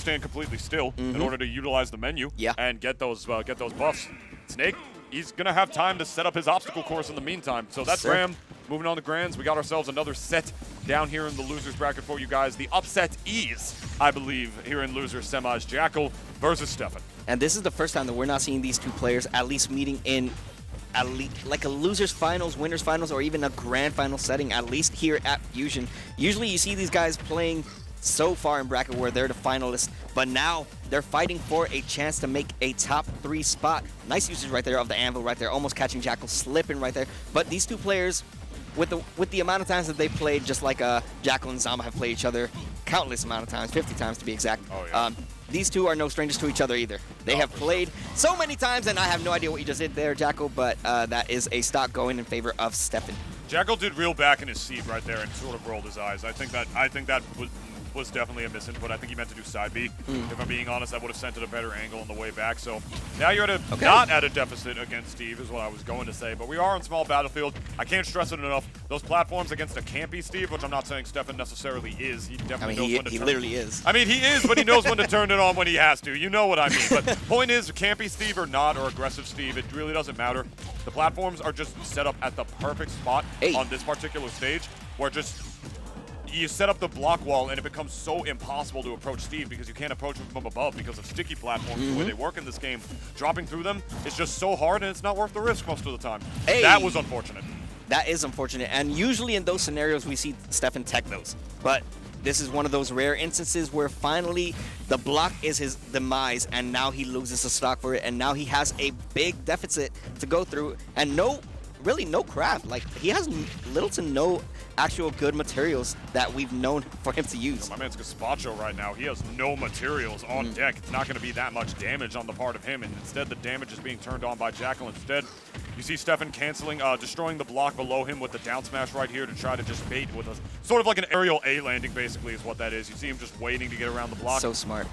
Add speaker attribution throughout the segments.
Speaker 1: stand completely still in order to utilize the menu and get those buffs. Snake, he's going to have time to set up his obstacle course in the meantime. So that's Graham. Moving on to Grands, we got ourselves another set down here in the losers bracket for you guys. The upset is, I believe, here in losers semis, Jakal versus Steffen.
Speaker 2: And this is the first time that we're not seeing these two players at least meeting in like a losers finals, winners finals, or even a grand final setting, at least here at Fusion. Usually you see these guys playing so far in bracket where they're the finalists, but now they're fighting for a chance to make a top 3 spot. Nice usage right there of the anvil right there, almost catching Jakal slipping right there. But these two players, with the amount of times that they played, just like Jakal and Zama have played each other countless amount of times, 50 times to be exact.
Speaker 1: Oh, yeah.
Speaker 2: These two are no strangers to each other either. They have played so many times, and I have no idea what you just did there, Jakal, but that is a stock going in favor of Steffen.
Speaker 1: Jakal did reel back in his seat right there and sort of rolled his eyes. I think that was definitely a misinput. I think he meant to do side B. If I'm being honest, I would have sent it a better angle on the way back. So now you're not at a deficit against Steve is what I was going to say. But we are on small battlefield. I can't stress it enough. Those platforms against a campy Steve, which I'm not saying Steffen necessarily is. He definitely knows when to
Speaker 2: he literally is.
Speaker 1: I mean, he is, but he knows when to turn it on when he has to. You know what I mean. But point is, campy Steve or not, or aggressive Steve, it really doesn't matter. The platforms are just set up at the perfect spot on this particular stage where just you set up the block wall and it becomes so impossible to approach Steve because you can't approach him from above because of sticky platforms, the way they work in this game. Dropping through them is just so hard and it's not worth the risk most of the time. That was unfortunate.
Speaker 2: That is unfortunate. And usually in those scenarios we see Steffen tech those. But this is one of those rare instances where finally the block is his demise and now he loses the stock for it and now he has a big deficit to go through and really no craft. Like, he has little to no actual good materials that we've known for him to use.
Speaker 1: My man's Gazpacho right now. He has no materials on deck. It's not going to be that much damage on the part of him, and instead the damage is being turned on by Jakal. Instead, you see Steffen canceling, destroying the block below him with the down smash right here to try to just bait with a sort of like an aerial A landing, basically, is what that is. You see him just waiting to get around the block.
Speaker 2: So smart.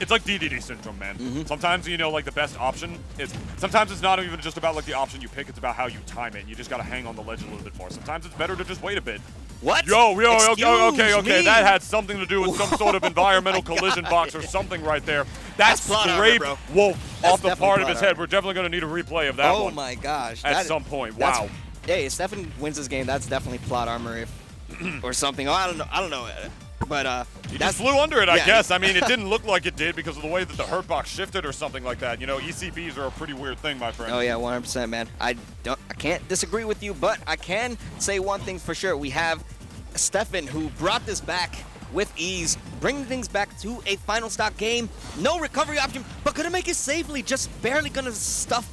Speaker 1: It's like DDD syndrome, man. Sometimes, you know, like the best option is, sometimes it's not even just about like the option you pick, it's about how you time it. You just got to hang on the ledge a little bit more. Sometimes it's better to just wait a bit.
Speaker 2: What?
Speaker 1: Okay. That had something to do with some sort of environmental collision box or something right there. That scraped Wolf off the part of his head. We're definitely going to need a replay of that one.
Speaker 2: Oh my gosh.
Speaker 1: At some point. Wow.
Speaker 2: Hey, if Steffen wins this game, that's definitely plot armor or something. Oh, I don't know. But
Speaker 1: he just flew under it, I guess. I mean, it didn't look like it did because of the way that the hurt box shifted or something like that. You know, ECBs are a pretty weird thing, my friend.
Speaker 2: Oh yeah, 100%, man. I can't disagree with you, but I can say one thing for sure. We have Steffen, who brought this back with ease, bringing things back to a final stock game. No recovery option, but gonna make it safely. Just barely gonna stuff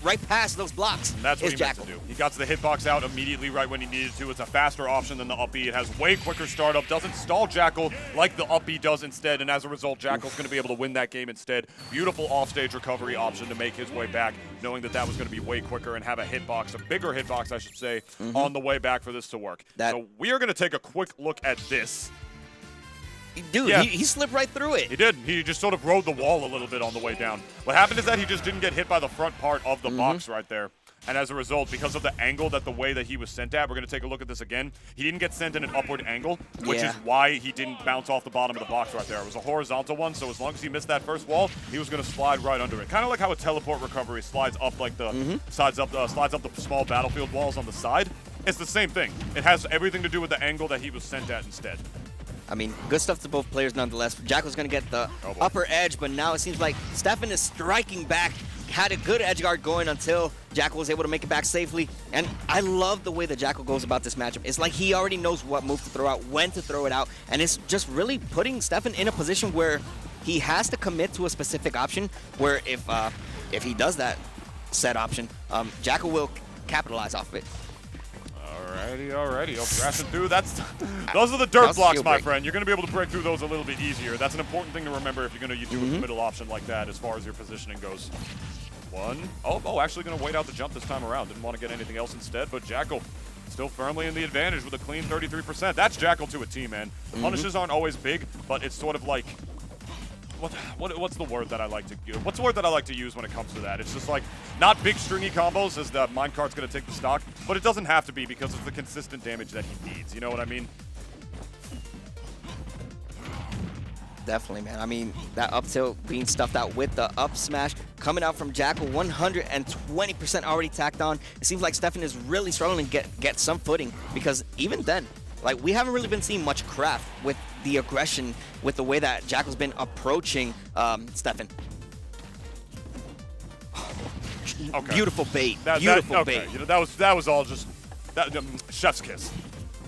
Speaker 2: right past those blocks.
Speaker 1: And that's what he meant to do. He got to the hitbox out immediately right when he needed to. It's a faster option than the up B. It has way quicker startup. Doesn't stall Jakal like the up B does instead. And as a result, Jakal's going to be able to win that game instead. Beautiful offstage recovery option to make his way back, knowing that that was going to be way quicker and have a hitbox, a bigger hitbox, I should say, on the way back for this to work. So we are going to take a quick look at this.
Speaker 2: Dude, he slipped right through it.
Speaker 1: He did. He just sort of rode the wall a little bit on the way down. What happened is that he just didn't get hit by the front part of the box right there. And as a result, because of the angle that the way that he was sent at, we're going to take a look at this again. He didn't get sent in an upward angle, which is why he didn't bounce off the bottom of the box right there. It was a horizontal one, so as long as he missed that first wall, he was going to slide right under it. Kind of like how a teleport recovery slides up like the slides up the small battlefield walls on the side. It's the same thing. It has everything to do with the angle that he was sent at instead.
Speaker 2: I mean, good stuff to both players nonetheless. Jakal's going to get the upper edge, but now it seems like Steffen is striking back. Had a good edge guard going until Jakal was able to make it back safely. And I love the way that Jakal goes about this matchup. It's like he already knows what move to throw out, when to throw it out, and it's just really putting Steffen in a position where he has to commit to a specific option, where if he does that set option, Jakal will capitalize off of it.
Speaker 1: Alrighty. Oh, crashing through. Those are the dirt blocks, my friend. You're going to be able to break through those a little bit easier. That's an important thing to remember if you're going to do a middle option like that as far as your positioning goes. Actually going to wait out the jump this time around. Didn't want to get anything else instead, but Jakal still firmly in the advantage with a clean 33%. That's Jakal to a T, man. The punishes aren't always big, but it's sort of like... What's the word that I like to use? What's the word that I like to use when it comes to that? It's just like not big stringy combos as the minecart's going to take the stock, but it doesn't have to be because of the consistent damage that he needs. You know what I mean?
Speaker 2: Definitely, man. I mean, that up tilt being stuffed out with the up smash coming out from Jakal, 120% already tacked on. It seems like Steffen is really struggling to get some footing because even then, like, we haven't really been seeing much craft with the aggression, with the way that Jakal's been approaching Steffen.
Speaker 1: Okay.
Speaker 2: Beautiful bait.
Speaker 1: Okay.
Speaker 2: Bait.
Speaker 1: You know, that was all just chef's kiss.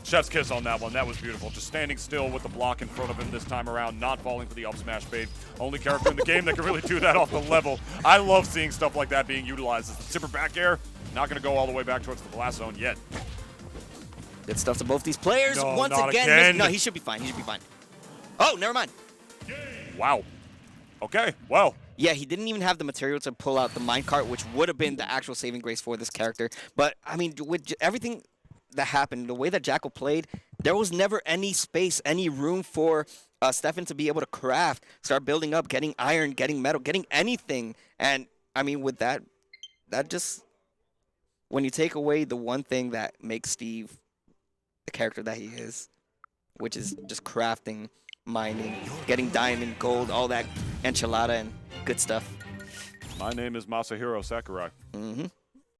Speaker 1: Chef's kiss on that one. That was beautiful. Just standing still with the block in front of him this time around, not falling for the up smash bait. Only character in the game that can really do that off the level. I love seeing stuff like that being utilized. As the zipper back air, not going to go all the way back towards the blast zone yet.
Speaker 2: Good stuff to both these players.
Speaker 1: No,
Speaker 2: Once
Speaker 1: not
Speaker 2: again. No, he should be fine. He should be fine. Oh, never mind.
Speaker 1: Wow. Okay, well.
Speaker 2: Yeah, he didn't even have the material to pull out the minecart, which would have been the actual saving grace for this character. But, I mean, with everything that happened, the way that Jakal played, there was never any space, any room for Steffen to be able to craft, start building up, getting iron, getting metal, getting anything. And, I mean, with that just, when you take away the one thing that makes Steve the character that he is, which is just crafting, mining, getting diamond, gold, all that enchilada and good stuff.
Speaker 1: My name is Masahiro Sakurai.
Speaker 2: Mm-hmm.